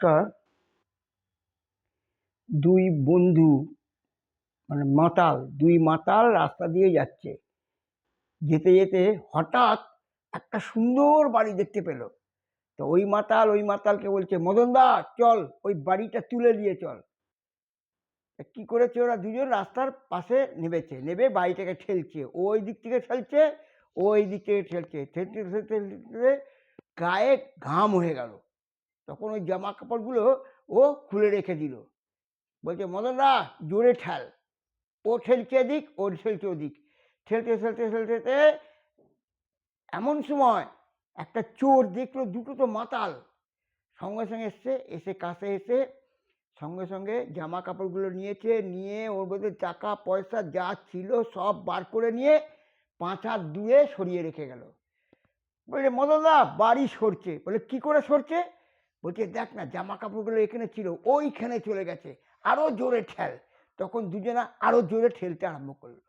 নমস্কার। দুই বন্ধু দুই মাতাল রাস্তা দিয়ে যাচ্ছে। যেতে যেতে হঠাৎ একটা সুন্দর বাড়ি দেখতে পেল। তো ওই মাতালকে বলছে, মদন দা চল ওই বাড়িটা তুলে নিয়ে চল। কি করেছে, ওরা দুজন রাস্তার পাশে নেবে বাড়িটাকে ঠেলছে, ও ওই দিক থেকে ঠেলছে, ও ওই দিক থেকে ঠেলতে ঠেলতে গায়ে ঘাম হয়ে গেল। তখন ওই জামা কাপড়গুলো ও খুলে রেখে দিল। বলছে, মদন দা জোরে ঠেল। ও ঠেলছে এদিক, ও ঠেলছে ওদিক, ঠেলতে এমন সময় একটা চোর দেখলো দুটো তো মাতাল সঙ্গে সঙ্গে এসে কাছে এসে সঙ্গে সঙ্গে জামা কাপড়গুলো নিয়ে ওর মধ্যে টাকা পয়সা যা ছিল সব বার করে নিয়ে 5 হাত দূরে সরিয়ে রেখে গেল। বলছে, মদন দা বাড়ি সরছে। বলে, কি করে সরছে? বলছে, দেখ না জামা কাপড়গুলো এখানে ছিল, ওইখানে চলে গেছে, আরো জোরে ঠেল। তখন দুজনা আরো জোরে ঠেলতে আরম্ভ করলো।